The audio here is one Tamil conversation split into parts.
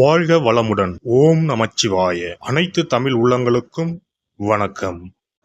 வாழ்க வளமுடன். ஓம் நமச்சிவாய. அனைத்து தமிழ் உள்ளங்களுக்கும் வணக்கம்.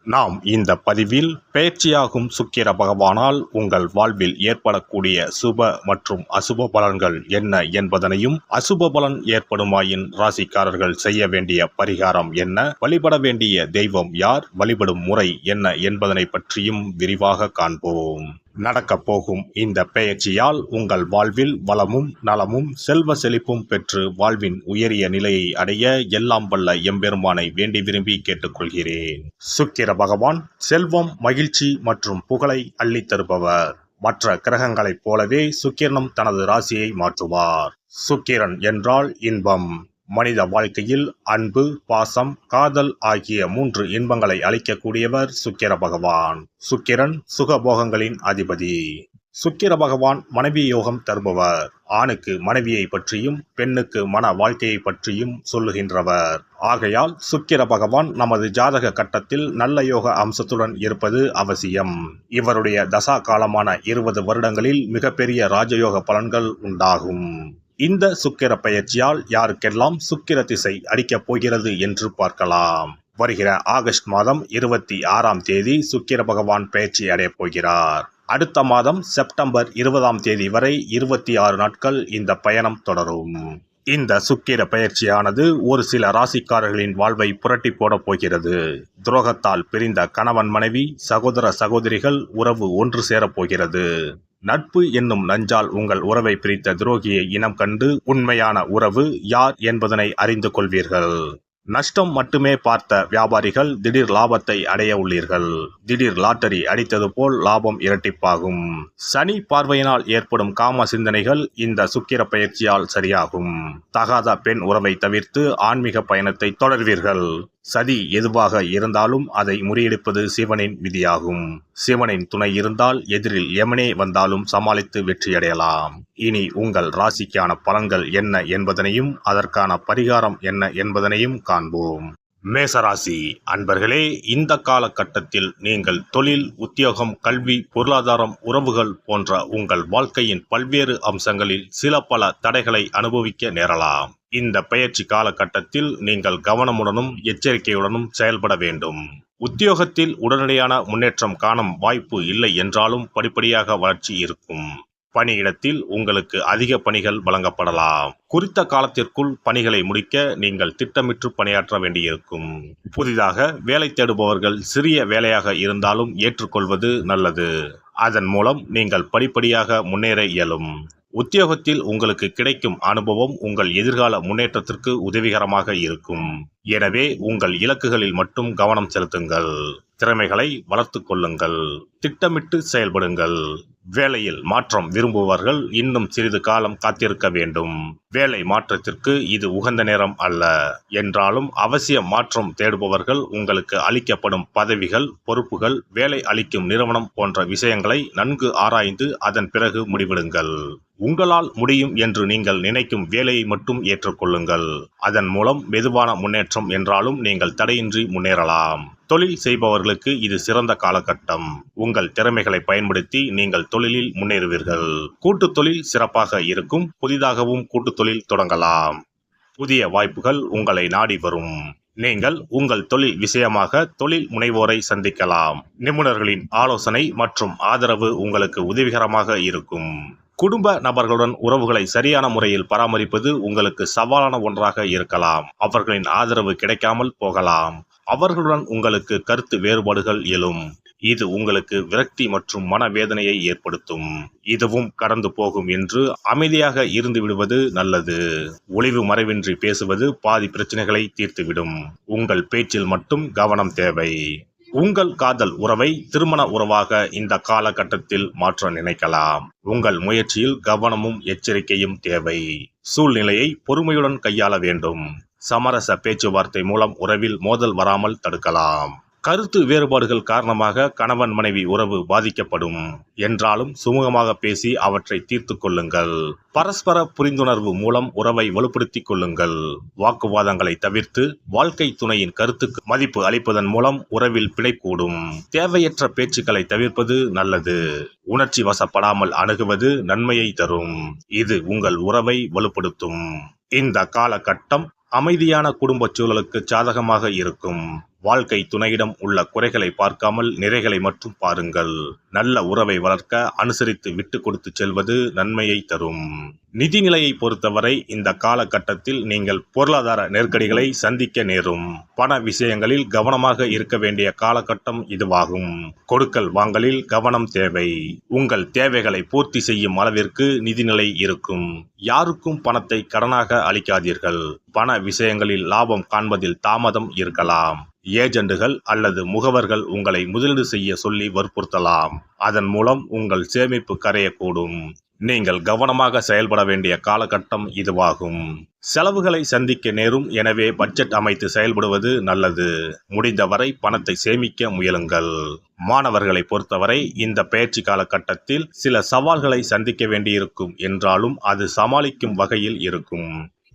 நாம் இந்த பதிவில் பெயர்ச்சியாகும் சுக்கிர பகவானால் உங்கள் வாழ்வில் ஏற்படக்கூடிய சுப மற்றும் அசுப பலன்கள் என்ன என்பதனையும், அசுப பலன் ஏற்படுமாயின் ராசிக்காரர்கள் செய்ய வேண்டிய பரிகாரம் என்ன, வழிபட வேண்டிய தெய்வம் யார், வழிபடும் முறை என்ன என்பதனை பற்றியும் விரிவாக காண்போம். நடக்கப் போகும் இந்த பெயர்ச்சியால் உங்கள் வாழ்வில் வளமும் நலமும் செல்வ செழிப்பும் பெற்று வாழ்வின் உயரிய நிலையை அடைய எல்லாம் வல்ல எம்பெருமானை வேண்டி விரும்பி கேட்டுக்கொள்கிறேன். சுக்கிர பகவான் செல்வம், மகிழ்ச்சி மற்றும் புகழை அள்ளித் தருபவர். மற்ற கிரகங்களைப் போலவே சுக்கிரனும் தனது ராசியை மாற்றுவார். சுக்கிரன் என்றால் இன்பம். மனித வாழ்க்கையில் அன்பு, பாசம், காதல் ஆகிய 3 இன்பங்களை அளிக்கக்கூடியவர் சுக்கிர பகவான். சுக்கிரன் சுகபோகங்களின் அதிபதி. சுக்கிர பகவான் மனைவி யோகம் தருபவர். ஆணுக்கு மனைவியை பற்றியும் பெண்ணுக்கு மன வாழ்க்கையை பற்றியும் சொல்லுகின்றவர். ஆகையால் சுக்கிர பகவான் நமது ஜாதக கட்டத்தில் நல்ல யோக அம்சத்துடன் இருப்பது அவசியம். இவருடைய தசா காலமான 20 வருடங்களில் மிகப்பெரிய ராஜயோக பலன்கள் உண்டாகும். இந்த சுக்கிர பெயர்ச்சியால் யாருக்கெல்லாம் சுக்கிர திசை அடிக்கப் போகிறது என்று பார்க்கலாம். வருகிற ஆகஸ்ட் மாதம் 26ஆம் தேதி சுக்கிர பகவான் பெயர்ச்சி அடையப் போகிறார். அடுத்த மாதம் செப்டம்பர் 20ஆம் தேதி வரை 26 நாட்கள் இந்த பயணம் தொடரும். இந்த சுக்கிர பெயர்ச்சியானது ஒரு சில ராசிக்காரர்களின் வாழ்வை புரட்டி போடப் போகிறது. துரோகத்தால் பிரிந்த கணவன் மனைவி, சகோதர சகோதரிகள் உறவு ஒன்று சேரப் போகிறது. நட்பு என்னும் நஞ்சால் உங்கள் உறவை பிரித்த துரோகியை இனம் கண்டு உண்மையான உறவு யார் என்பதனை அறிந்து கொள்வீர்கள். நஷ்டம் மட்டுமே பார்த்த வியாபாரிகள் திடீர் லாபத்தை அடைய உள்ளீர்கள். திடீர் லாட்டரி அடித்தது போல் லாபம் இரட்டிப்பாகும். சனி பார்வையினால் ஏற்படும் காம சிந்தனைகள் இந்த சுக்கிர பெயர்ச்சியால் சரியாகும். தகாத பெண் உறவை தவிர்த்து ஆன்மீக பயணத்தை தொடர்வீர்கள். சதி எதுவாக இருந்தாலும் அதை முறியடிப்பது சிவனின் விதியாகும். சிவனின் துணை இருந்தால் எதிரில் எமனே வந்தாலும் சமாளித்து வெற்றியடையலாம். இனி உங்கள் ராசிக்கான பலன்கள் என்ன என்பதனையும் அதற்கான பரிகாரம் என்ன என்பதனையும் காண்போம். மேசராசி அன்பர்களே, இந்த காலகட்டத்தில் நீங்கள் தொழில், உத்தியோகம், கல்வி, பொருளாதாரம், உறவுகள் போன்ற உங்கள் வாழ்க்கையின் பல்வேறு அம்சங்களில் சில பல தடைகளை அனுபவிக்க நேரலாம். இந்த பெயர்ச்சி காலகட்டத்தில் நீங்கள் கவனமுடனும் எச்சரிக்கையுடனும் செயல்பட வேண்டும். உத்தியோகத்தில் உடனடியான முன்னேற்றம் காணும் வாய்ப்பு இல்லை என்றாலும் படிப்படியாக வளர்ச்சி இருக்கும். பணியிடத்தில் உங்களுக்கு அதிக பணிகள் வழங்கப்படலாம். குறித்த காலத்திற்குள் பணிகளை முடிக்க நீங்கள் திட்டமிட்டு பணியாற்ற வேண்டியிருக்கும். புதிதாக வேலை தேடுபவர்கள் சிறிய வேலையாக இருந்தாலும் ஏற்றுக்கொள்வது நல்லது. அதன் மூலம் நீங்கள் படிப்படியாக முன்னேற இயலும். உத்தியோகத்தில் உங்களுக்கு கிடைக்கும் அனுபவம் உங்கள் எதிர்கால முன்னேற்றத்திற்கு உதவிகரமாக இருக்கும். எனவே உங்கள் இலக்குகளில் மட்டும் கவனம் செலுத்துங்கள். திறமைகளை வளர்த்து கொள்ளுங்கள். திட்டமிட்டு செயல்படுங்கள். வேலையில் மாற்றம் விரும்புபவர்கள் இன்னும் சிறிது காலம் காத்திருக்க வேண்டும். வேலை மாற்றத்திற்கு இது உகந்த நேரம் அல்ல என்றாலும் அவசிய மாற்றம் தேடுபவர்கள் உங்களுக்கு அளிக்கப்படும் பதவிகள், பொறுப்புகள், வேலை அளிக்கும் நிறுவனம் போன்ற விஷயங்களை நன்கு ஆராய்ந்து அதன் பிறகு முடிவெடுங்கள். உங்களால் முடியும் என்று நீங்கள் நினைக்கும் வேலையை மட்டும் ஏற்றுக்கொள்ளுங்கள். அதன் மூலம் மெதுவான முன்னேற்றம் என்றாலும் நீங்கள் தடையின்றி முன்னேறலாம். தொழில் செய்பவர்களுக்கு இது சிறந்த காலகட்டம். உங்கள் திறமைகளை பயன்படுத்தி நீங்கள் தொழிலில் முன்னேறுவீர்கள். கூட்டுத் தொழில் சிறப்பாக இருக்கும். புதிதாகவும் கூட்டுத் தொழில் தொடங்கலாம். புதிய வாய்ப்புகள் உங்களை நாடி வரும். நீங்கள் உங்கள் தொழில் விஷயமாக தொழில் முனைவோரை சந்திக்கலாம். நிபுணர்களின் ஆலோசனை மற்றும் ஆதரவு உங்களுக்கு உதவிகரமாக இருக்கும். குடும்ப நபர்களுடன் உறவுகளை சரியான முறையில் பராமரிப்பது உங்களுக்கு சவாலான ஒன்றாக இருக்கலாம். அவர்களின் ஆதரவு கிடைக்காமல் போகலாம். அவர்களுடன் உங்களுக்கு கருத்து வேறுபாடுகள் எழும். இது உங்களுக்கு விரக்தி மற்றும் மனவேதனையை ஏற்படுத்தும். இதுவும் கடந்து போகும் என்று அமைதியாக இருந்து விடுவது நல்லது. ஒளிவு மறைவின்றி பேசுவது பாதி பிரச்சனைகளை தீர்த்துவிடும். உங்கள் பேச்சில் மட்டும் கவனம் தேவை. உங்கள் காதல் உறவை திருமண உறவாக இந்த காலகட்டத்தில் மாற்ற நினைக்கலாம். உங்கள் முயற்சியில் கவனமும் எச்சரிக்கையும் தேவை. சூழ்நிலையை பொறுமையுடன் கையாள வேண்டும். சமரச பேச்சுவார்த்தை மூலம் உறவில் மோதல் வராமல் தடுக்கலாம். கருத்து வேறுபாடுகள் காரணமாக கணவன் மனைவி உறவு பாதிக்கப்படும் என்றாலும் சுமூகமாக பேசி அவற்றை தீர்த்து கொள்ளுங்கள். பரஸ்பர புரிந்துணர்வு மூலம் உறவை வலுப்படுத்திக் கொள்ளுங்கள். வாக்குவாதங்களை தவிர்த்து வாழ்க்கை துணையின் கருத்துக்கு மதிப்பு அளிப்பதன் மூலம் உறவில் பிழைக்கூடும். தேவையற்ற பேச்சுக்களை தவிர்ப்பது நல்லது. உணர்ச்சி வசப்படாமல் அணுகுவது நன்மையை தரும். இது உங்கள் உறவை வலுப்படுத்தும். இந்த காலகட்டம் அமைதியான குடும்ப சூழலுக்கு சாதகமாக இருக்கும். வாழ்க்கை துணையிடம் உள்ள குறைகளை பார்க்காமல் நிறைகளை மட்டும் பாருங்கள். நல்ல உறவை வளர்க்க அனுசரித்து விட்டு கொடுத்து செல்வது நன்மையை தரும். நிதிநிலையை பொறுத்தவரை இந்த காலகட்டத்தில் நீங்கள் பொருளாதார நெருக்கடிகளை சந்திக்க நேரும். பண விஷயங்களில் கவனமாக இருக்க வேண்டிய காலகட்டம் இதுவாகும். கொடுக்கல் வாங்கலில் கவனம் தேவை. உங்கள் தேவைகளை பூர்த்தி செய்யும் அளவிற்கு நிதிநிலை இருக்கும். யாருக்கும் பணத்தை கடனாக அளிக்காதீர்கள். பண விஷயங்களில் லாபம் காண்பதில் தாமதம் இருக்கலாம். ஏஜெண்டுகள் அல்லது முகவர்கள் உங்களை முதலீடு செய்ய சொல்லி வற்புறுத்தலாம். அதன் மூலம் உங்கள் சேமிப்பு கரையக்கூடும். நீங்கள் கவனமாக செயல்பட வேண்டிய காலகட்டம் இதுவாகும். செலவுகளை சந்திக்க நேரும். எனவே பட்ஜெட் அமைத்து செயல்படுவது நல்லது. முடிந்தவரை பணத்தை சேமிக்க முயலுங்கள். மாணவர்களை பொறுத்தவரை இந்த பயிற்சி காலகட்டத்தில் சில சவால்களை சந்திக்க வேண்டியிருக்கும் என்றாலும் அது சமாளிக்கும் வகையில் இருக்கும்.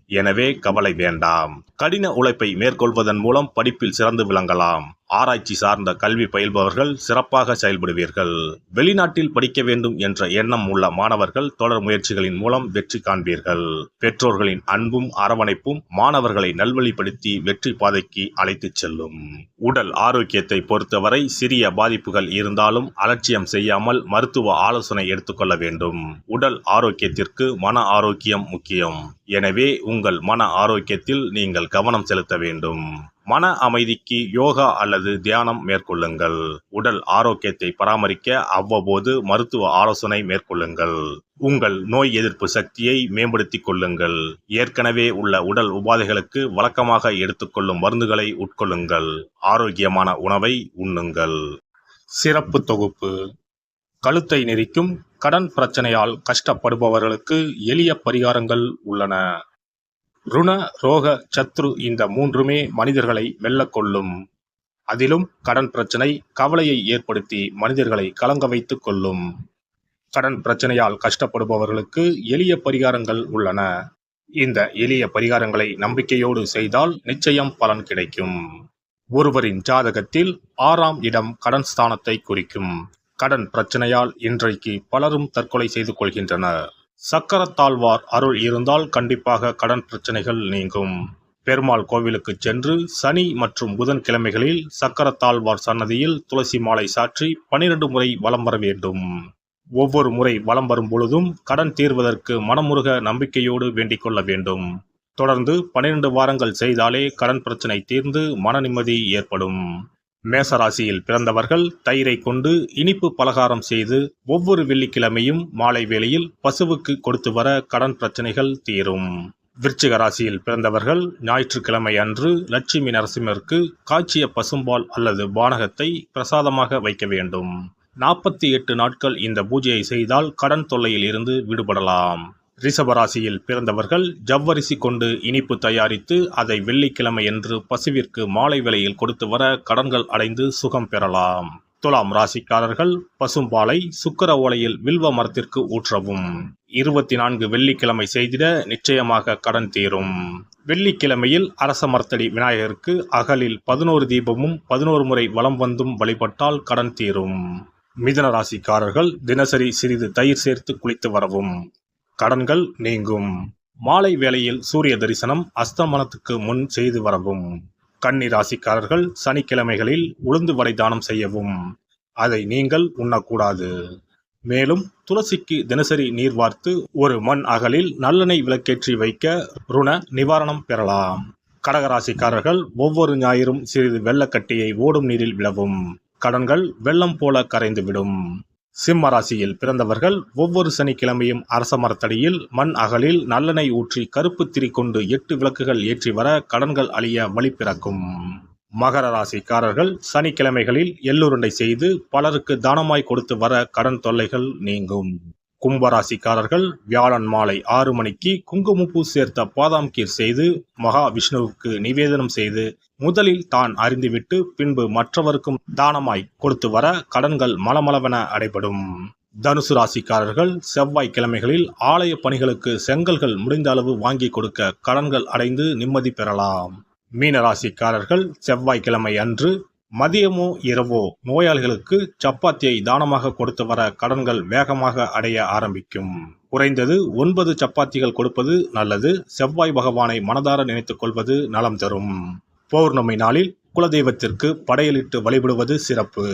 எனவே கவலை வேண்டாம். கடின உழைப்பை மேற்கொள்வதன் மூலம் படிப்பில் சிறந்து விளங்கலாம். ஆராய்ச்சி சார்ந்த கல்வி பயில்பவர்கள் சிறப்பாக செயல்படுவீர்கள். வெளிநாட்டில் படிக்க வேண்டும் என்ற எண்ணம் உள்ள மாணவர்கள் தொடர் முயற்சிகளின் மூலம் வெற்றி காண்பீர்கள். பெற்றோர்களின் அன்பும் அரவணைப்பும் மாணவர்களை நல்வழிப்படுத்தி வெற்றி பாதைக்கு அழைத்துச் செல்லும். உடல் ஆரோக்கியத்தை பொறுத்தவரை சிறிய பாதிப்புகள் இருந்தாலும் அலட்சியம் செய்யாமல் மருத்துவ ஆலோசனை எடுத்துக்கொள்ள வேண்டும். உடல் ஆரோக்கியத்திற்கு மன ஆரோக்கியம் முக்கியம். எனவே உங்கள் மன ஆரோக்கியத்தில் நீங்கள் கவனம் செலுத்த வேண்டும். மன அமைதிக்கு யோகா அல்லது தியானம் மேற்கொள்ளுங்கள். உடல் ஆரோக்கியத்தை பராமரிக்க அவ்வப்போது மருத்துவ ஆலோசனை மேற்கொள்ளுங்கள். உங்கள் நோய் எதிர்ப்பு சக்தியை மேம்படுத்திக் கொள்ளுங்கள். ஏற்கனவே உள்ள உடல் உபாதைகளுக்கு வழக்கமாக எடுத்துக்கொள்ளும் மருந்துகளை உட்கொள்ளுங்கள். ஆரோக்கியமான உணவை உண்ணுங்கள். சிறப்பு தொகுப்பு. கழுத்தை நெரிக்கும் கடன் பிரச்சனையால் கஷ்டப்படுபவர்களுக்கு எளிய பரிகாரங்கள் உள்ளன. ருண, ரோக, சத்ரு இந்த மூன்றுமே மனிதர்களை வெல்லக்கொள்ளும். அதிலும் கடன் பிரச்சனை கவலையை ஏற்படுத்தி மனிதர்களை கலங்க வைத்துக் கொள்ளும். கடன் பிரச்சனையால் கஷ்டப்படுபவர்களுக்கு எளிய பரிகாரங்கள் உள்ளன. இந்த எளிய பரிகாரங்களை நம்பிக்கையோடு செய்தால் நிச்சயம் பலன் கிடைக்கும். ஒருவரின் ஜாதகத்தில் 6ஆம் இடம் கடன் ஸ்தானத்தை குறிக்கும். கடன் பிரச்சனையால் இன்றைக்கு பலரும் தற்கொலை செய்து கொள்கின்றனர். சக்கரத்தாழ்வார் அருள் இருந்தால் கண்டிப்பாக கடன் பிரச்சனைகள் நீங்கும். பெருமாள் கோவிலுக்கு சென்று சனி மற்றும் புதன் கிழமைகளில் சக்கரத்தாழ்வார் சன்னதியில் துளசி மாலை சாற்றி 12 முறை வலம் வர வேண்டும். ஒவ்வொரு முறை வலம் வரும் பொழுதும் கடன் தீர்வதற்கு மனமுருக நம்பிக்கையோடு வேண்டிக் கொள்ள வேண்டும். தொடர்ந்து 12 வாரங்கள் செய்தாலே கடன் பிரச்சனை தீர்ந்து மன நிம்மதி ஏற்படும். மேசராசியில் பிறந்தவர்கள் தயிரை கொண்டு இனிப்பு பலகாரம் செய்து ஒவ்வொரு வெள்ளிக்கிழமையும் மாலை வேளையில் பசுவுக்கு கொடுத்து வர கடன் பிரச்சனைகள் தீரும். விருச்சிக ராசியில் பிறந்தவர்கள் ஞாயிற்றுக்கிழமை அன்று லட்சுமி நரசிம்மருக்கு காய்ச்சிய பசும்பால் அல்லது பானகத்தை பிரசாதமாக வைக்க வேண்டும். 48 நாட்கள் இந்த பூஜையை செய்தால் கடன் தொல்லையில் இருந்து விடுபடலாம். ரிஷபராசியில் பிறந்தவர்கள் ஜவ்வரிசி கொண்டு இனிப்பு தயாரித்து அதை வெள்ளிக்கிழமை என்று பசுவிற்கு மாலை வேளையில் கொடுத்து வர கடன்கள் அடைந்து சுகம் பெறலாம். துலாம் ராசிக்காரர்கள் பசும்பாலை சுக்கிர ஓலையில் வில்வ மரத்திற்கு ஊற்றவும். 24 வெள்ளிக்கிழமை செய்திட நிச்சயமாக கடன் தீரும். வெள்ளிக்கிழமையில் அரச மரத்தடி விநாயகருக்கு அகலில் 11 தீபமும் 11 முறை வலம் வந்தும் வழிபட்டால் கடன் தீரும். மிதுன ராசிக்காரர்கள் தினசரி சிறிது தயிர் சேர்த்து குளித்து வரவும். கடன்கள் நீங்கும். மாலை வேளையில் சூரிய தரிசனம் அஸ்தமனத்துக்கு முன் செய்து வரவும். கன்னி ராசிக்காரர்கள் சனிக்கிழமைகளில் உளுந்து வடை தானம் செய்யவும். அதை நீங்கள் உண்ணக்கூடாது. மேலும் துளசிக்கு தினசரி நீர் வார்த்து ஒரு மண் அகலில் நல்லெண்ணெய் விளக்கேற்றி வைக்க ருண நிவாரணம் பெறலாம். கடகராசிக்காரர்கள் ஒவ்வொரு ஞாயிறும் சிறிது வெள்ளக்கட்டியை ஓடும் நீரில் விழவும். கடன்கள் வெள்ளம் போல கரைந்துவிடும். சிம்ம ராசியில் பிறந்தவர்கள் ஒவ்வொரு சனிக்கிழமையும் அரச மரத்தடியில் மண் அகலில் நல்லெண்ணெய் ஊற்றி கருப்பு திரி கொண்டு 8 விளக்குகள் ஏற்றி வர கடன்கள் அழிய வழி பிறக்கும். மகர ராசிக்காரர்கள் சனிக்கிழமைகளில் எள்ளுருண்டை செய்து பலருக்கு தானமாய் கொடுத்து வர கடன் தொல்லைகள் நீங்கும். கும்பராசிக்காரர்கள் வியாழன் மாலை 6 மணிக்கு குங்குமப்பூ சேர்த்த பாதாம் கீர் செய்து மகா விஷ்ணுவுக்கு நிவேதனம் செய்து முதலில் தான் அறிந்துவிட்டு பின்பு மற்றவருக்கும் தானமாய் கொடுத்து வர கடன்கள் மலமளவென அடைபடும். தனுசு ராசிக்காரர்கள் செவ்வாய்க்கிழமைகளில் ஆலய பணிகளுக்கு செங்கல்கள் முடிந்த அளவு வாங்கி கொடுக்க கடன்கள் அடைந்து நிம்மதி பெறலாம். மீன ராசிக்காரர்கள் செவ்வாய்க்கிழமை அன்று மதியமோ இரவோ நோயாளிகளுக்கு சப்பாத்தியை தானமாக கொடுத்து வர கடன்கள் வேகமாக அடைய ஆரம்பிக்கும். குறைந்தது 9 சப்பாத்திகள் கொடுப்பது நல்லது. செவ்வாய் பகவானை மனதார நினைத்துக் கொள்வது நலம் தரும். பௌர்ணமி நாளில் குலதெய்வத்திற்கு படையலிட்டு வழிபடுவது சிறப்பு.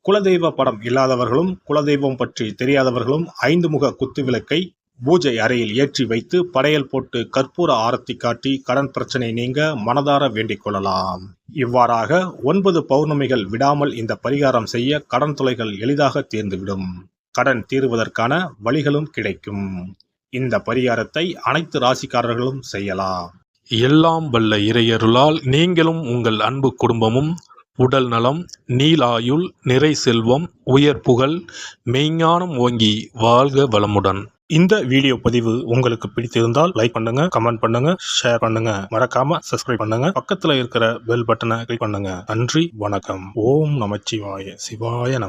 குலதெய்வ படம் இல்லாதவர்களும் குலதெய்வம் பற்றி தெரியாதவர்களும் 5 முக குத்துவிளக்கை பூஜை அறையில் ஏற்றி வைத்து படையல் போட்டு கற்பூர ஆரத்தி காட்டி கடன் பிரச்சனை நீங்க மனதார வேண்டிக் கொள்ளலாம். இவ்வாறாக 9 பௌர்ணமிகள் விடாமல் இந்த பரிகாரம் செய்ய கடன் தொல்லைகள் எளிதாக தீர்ந்துவிடும். கடன் தீருவதற்கான வழிகளும் கிடைக்கும். இந்த பரிகாரத்தை அனைத்து ராசிக்காரர்களும் செய்யலாம். எல்லாம் வல்ல இறையருளால் நீங்களும் உங்கள் அன்பு குடும்பமும் உடல் நலம், நீலாயுள், நிறை செல்வம், உயர் புகழ், மெய்ஞானம் ஓங்கி வாழ்க வளமுடன். இந்த வீடியோ பதிவு உங்களுக்கு பிடித்திருந்தால் லைக் பண்ணுங்க, கமெண்ட் பண்ணுங்க, ஷேர் பண்ணுங்க, மறக்காம சப்ஸ்கிரைப் பண்ணுங்க, பக்கத்துல இருக்கிற பெல் பட்டனை கிளிக் பண்ணுங்க. நன்றி, வணக்கம். ஓம் நமச்சிவாய. சிவாய நம.